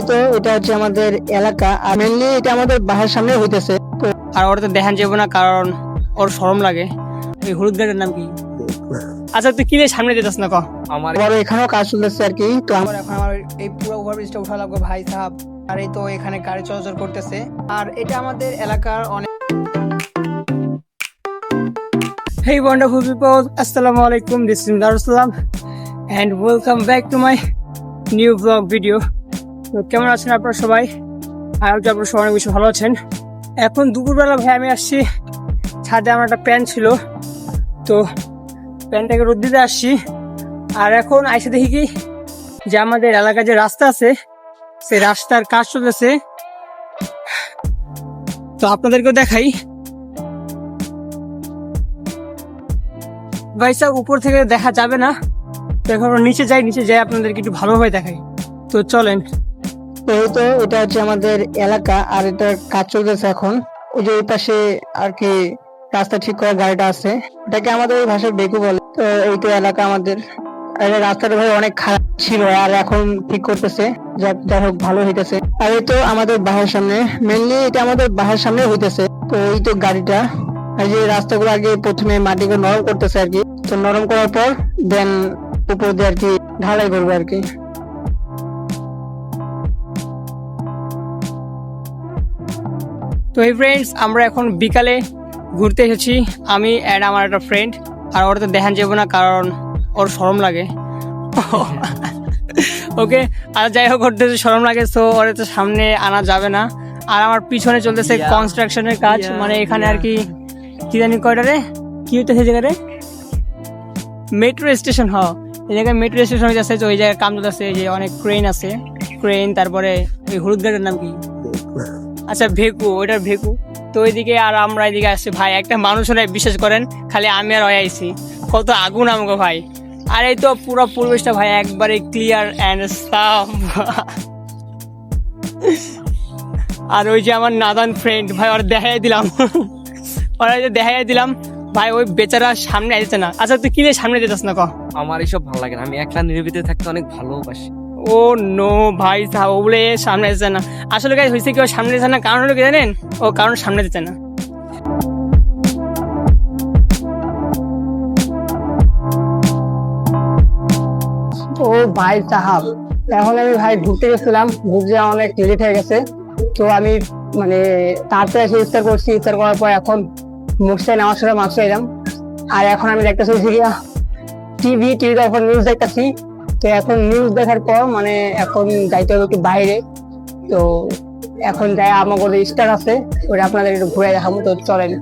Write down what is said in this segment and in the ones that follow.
তো এটা হচ্ছে আমাদের এলাকা, আর মেনলি এটা আমাদের বাসার সামনে হইতেছে। তো আর ওর তো দেখান যাবো না, কারণ ওর শরম লাগে। এই হলুদ গাড়ির নাম কি? আচ্ছা তুই কি রে সামনে যেতেছ না? আমার এখানেও কাজ চলতেছে আর কি। তো আমার এখন আমার এই পুরো ওভারব্রিজটা উঠা লাগবে ভাই সাহেব। আর এই তো এখানে গাড়ি চলাচল করতেছে, আর এটা আমাদের এলাকার অনেক। Hey wonderful people, assalamu alaikum, this is Darussalam and welcome back to my new vlog video. তো কেমন আছেন আপনারা সবাই? আর আপনারা সবাই অনেক বেশি ভালো আছেন। এখন দুপুরবেলা ভাই আমি আসছি ছাদে, আমার একটা প্যান্ট ছিল, তো প্যান্টটাকে রোদ দিতে আসছি। আর এখন আইসে দেখি কি যে আমাদের এলাকার যে রাস্তা আছে সেই রাস্তার কাজ চলতেছে। তো আপনাদেরকেও দেখাই। ভাই সাহেব উপর থেকে দেখা যাবে না, তো এখন নিচে যাই আপনাদেরকে একটু ভালোভাবে দেখাই। তো চলেন। তো এটা হচ্ছে আমাদের এলাকা, আর এটার কাজ চলতেছে এখন। ওই যে ওই পাশে আর কি রাস্তা ঠিক করার গাড়িটা আছে, ওটাকে আমাদের ওই ভাষায় বেকু বলে। তো এই তো এলাকা আমাদের। আর এই রাস্তাটা ভাই অনেক খারাপ ছিল, আর এখন ঠিক করতেছে, যাই হোক ভালো হইতেছে। আর এই তো আমাদের বাসার সামনে, মেনলি এটা আমাদের বাসার সামনে হইতেছে। তো এই তো গাড়িটা, আর যে রাস্তাগুলো আগে প্রথমে মাটিকে নরম করতেছে আর কি। তো নরম করার পর দেন উপর দিয়ে আর কি ঢালাই করবে আর কি। তো এই ফ্রেন্ডস, আমরা এখন বিকালে ঘুরতে এসেছি, আমি অ্যান্ড আমার একটা ফ্রেন্ড। আর ওর তো দেখান যাবো না, কারণ ওর শরম লাগে। ওকে, আর যাই হোক ওর তো শরম লাগে, তো ওর তো সামনে আনা যাবে না। আর আমার পিছনে চলতেছে কনস্ট্রাকশনের কাজ, মানে এখানে আর কি কি জানি কয়টা রে, কি হইতেছে জায়গায় মেট্রো স্টেশন। এই জায়গায় মেট্রো স্টেশন হইতেছে, তো ওই জায়গায় কাম চলতেছে। যে অনেক ক্রেন আছে, ক্রেন, তারপরে ওই হলুদ গাড়ির নাম কি? আচ্ছা ভেকু, ওইটার ভেকু। তো ওইদিকে আর আমরা এদিকে আসছি ভাই, একটা মানুষ নাই বিশ্বাস করেন, খালি আমি আর আইছি। কত আগুন আমাকে ভাই। আর এই তো পুরো পরিবেশটা ভাই একবারে ক্লিয়ার অ্যান্ড সাফ। আর ওই যে আমার নাদান ফ্রেন্ড ভাই, ওরা দেখাই দিলাম, ওরা যে দেখাই দিলাম ভাই, ওই বেচারা সামনে আসছে না। আচ্ছা তুই কি রে সামনে যেতেছ না? আমার এইসব ভালো লাগে না, আমি একলা নিরিবিতে থাকতে অনেক ভালোবাসি। ও নো ভাই সাহেব, ও বলে সামনে যেতে না। আসলে গাইস হয়েছে কি, ও সামনে যেতে না, কারণ হলো কি জানেন? ও কারণ সামনে যেতে না। ও ভাই সাহাব, এখন আমি ভাই ঘুরতে গেছিলাম, ঘুরতে অনেক লেট হয়ে গেছে। তো আমি মানে তাড়াতাড়ি এসে ইফতার করছি, ইফতার করার পর এখন মুখে নেওয়ার সময় মাংস এলাম। আর এখন আমি দেখতেছি টিভির উপর নিউজ দেখতেছি। তো এখন নিউজ দেখার পর মানে এখন যাইতে হবে একটু বাইরে। তো এখন যাই আমাদের স্টার আছে, ওটা আপনাদের একটু ঘুরে দেখাবো। তো চলেন।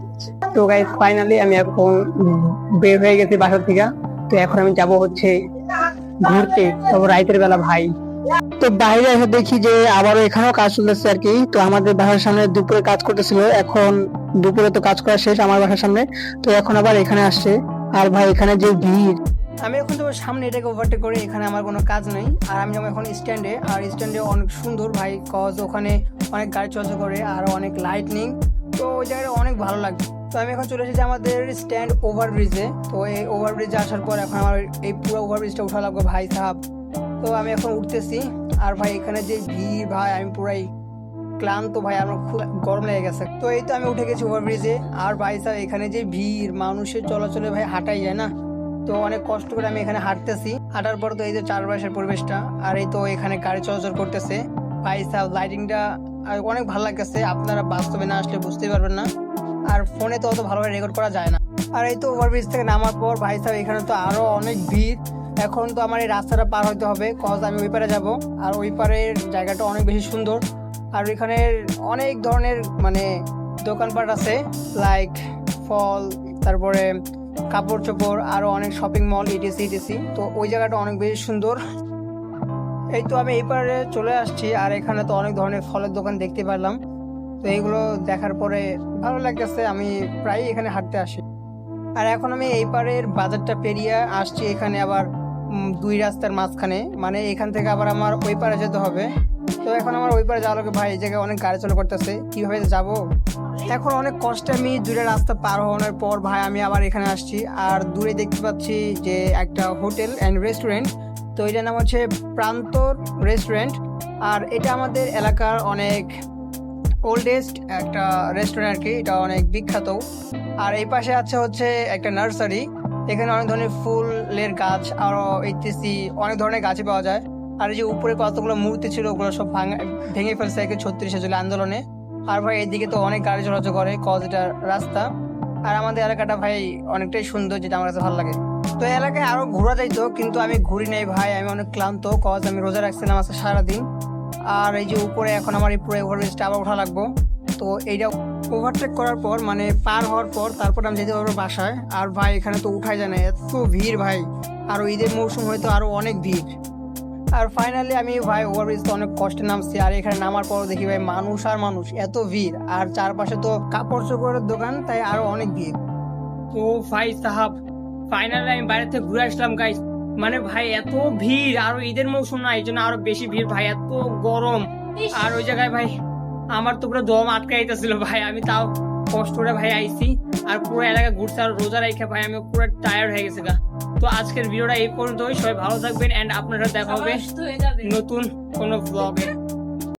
তো গাইস ফাইনালি আমি এখন বের হয়ে গেছি বাসার থেকে। তো এখন আমি যাব হচ্ছে ঘুরতে, তবে রাতের বেলা ভাই। তো বাইরে এসে দেখি যে আবারও এখানেও কাজ চলতেছে আর কি। তো আমাদের বাসার সামনে দুপুরে কাজ করতেছিল, এখন দুপুরে তো কাজ করা শেষ আমার বাসার সামনে। তো এখন আবার এখানে আসছে। আর ভাই এখানে যে ভিড়, আমি এখন তো সামনে এটাকে ওভারটেক করে, এখানে আমার কোনো কাজ নেই। আর আমি যাবো এখন স্ট্যান্ডে, আর স্ট্যান্ডে অনেক সুন্দর ভাই, কজ ওখানে অনেক গাড়ি চলাচল করে আর অনেক লাইটনিং। তো ওই জায়গাটা অনেক ভালো লাগে। তো আমি এখন চলে এসেছি আমাদের স্ট্যান্ড ওভারব্রিজে। তো এই ওভারব্রিজে আসার পর এখন আমার এই পুরো ওভারব্রিজটা উঠা লাগবে ভাই সাহেব। তো আমি এখন উঠতেছি। আর ভাই এখানে যে ভিড় ভাই, আমি পুরাই ক্লান্ত ভাই, আমার খুব গরম লেগে গেছে। তো এই তো আমি উঠে গেছি ওভারব্রিজে। আর ভাই সাহেব এখানে যে ভিড়, মানুষের চলাচলে ভাই হাঁটাই যায় না, তো অনেক কষ্ট করে আমি এখানে হাঁটতেছি। হাঁটার পর তো এই যে চারপাশের পরিবেশটা, আর এই তো এখানে গাড়ি চলাচল করতেছে ভাই সাহেব। লাইটিংটা অনেক ভালো লাগতেছে, আপনারা বাস্তবে না আসলে বুঝতেই পারবেন না, আর ফোনে তো অত ভালোভাবে রেকর্ড করা যায় না। আর এই তো ওভারব্রিজ থেকে নামার পর ভাই সাহেব এখানে তো আরো অনেক ভিড়। এখন তো আমার এই রাস্তাটা পার হতে হবে, কজ আমি ওই পারে যাব। আর ওই পারের জায়গাটা অনেক বেশি সুন্দর, আর এখানে অনেক ধরনের মানে দোকানপাট আছে, লাইক ফল, তারপরে কাপড় চোপড়, আরো অনেক শপিং মল, ইটিসি। তো ওই জায়গাটা অনেক বেশি সুন্দর। এই তো আমি এই পারে চলে আসছি, আর এখানে তো অনেক ধরনের ফলের দোকান দেখতে পেলাম। তো এইগুলো দেখার পরে ভালো লাগতেছে, আমি প্রায় এখানে হাঁটতে আসি। আর এখন আমি এই পারের বাজারটা পেরিয়ে আসছি এখানে আবার দুই রাস্তার মাঝখানে, মানে এখান থেকে আবার আমার ওই পারে যেতে হবে। তো এখন আমার ওই পারে যাওয়া লাগে ভাই, এই জায়গায় অনেক গাড়ি চলা করতেছে, কিভাবে যাব? এখন অনেক কষ্টে আমি দুইটা রাস্তা পার হওয়ার পর ভাই আমি আবার এখানে আসছি। আর দূরে দেখতে পাচ্ছি যে একটা হোটেল অ্যান্ড রেস্টুরেন্ট। তো এটার নাম হচ্ছে প্রান্তর রেস্টুরেন্ট। আর এটা আমাদের এলাকার অনেক ওল্ডেস্ট একটা রেস্টুরেন্ট আর কি, এটা অনেক বিখ্যাত। আর এই পাশে আছে হচ্ছে একটা নার্সারি, এখানে অনেক ধরনের ফুলের গাছ আরো ইত্যাদি অনেক ধরনের গাছই পাওয়া যায়। আর এই যে উপরে কতগুলো মূর্তি ছিল ওগুলো সব ভেঙে ফেলছে 36 জুলাই আন্দোলনে। আর ভাই এদিকে তো অনেক গাড়ি চলাচল করে কজ এটা রাস্তা। আর আমাদের এলাকাটা ভাই অনেকটাই সুন্দর, যেটা আমার কাছে ভালো লাগে। তো এই এলাকায় আরো ঘোরা যাইতো কিন্তু আমি ঘুরি নাই ভাই, আমি অনেক ক্লান্ত, কজ আমি রোজা রাখছিলাম আজকে সারাদিন। আর এই যে উপরে এখন আমার এই পুরো ওভারব্রিজটা আবার ওঠা লাগবো। তো এইটা ওভারটেক করার পর মানে পার হওয়ার পর তারপর আমি যেতে পারবো বাসায়। আর ভাই এখানে তো উঠাই যায় না, এত ভিড় ভাই, আর ঈদের মৌসুম হয়তো আরো অনেক ভিড়। আর ফাইনালি আমি ভাই ওভারব্রিজ তো অনেক কষ্টে নামছি, আর এখানে নামার পর দেখি ভাই মানুষ আর মানুষ, এত ভিড়, আর চারপাশে তো কাপড় চোপড়ের দোকান, তাই আরো অনেক ভিড়। তো ভাই সাহাব ফাইনালি আমি বাইরে থেকে ঘুরে আসলাম গাইস। মানে ভাই এত ভিড়, আর ঈদের মৌসুম না, এই জন্য আরো বেশি ভিড় ভাই, এত গরম। আর ওই জায়গায় ভাই আমার তো পুরো দম আটকে যাইতেছিল ভাই, আমি তাও কষ্ট করে ভাই আইছি। আর পুরো এলাকা ঘুরছে, আর রোজা রেখে ভাই আমি পুরো টায়ার্ড হয়ে গেছে গা। তো আজকের ভিডিওটা এই পর্যন্তই, সবাই ভালো থাকবেন এন্ড আপনারা দেখা হবে নতুন কোনো ব্লগে।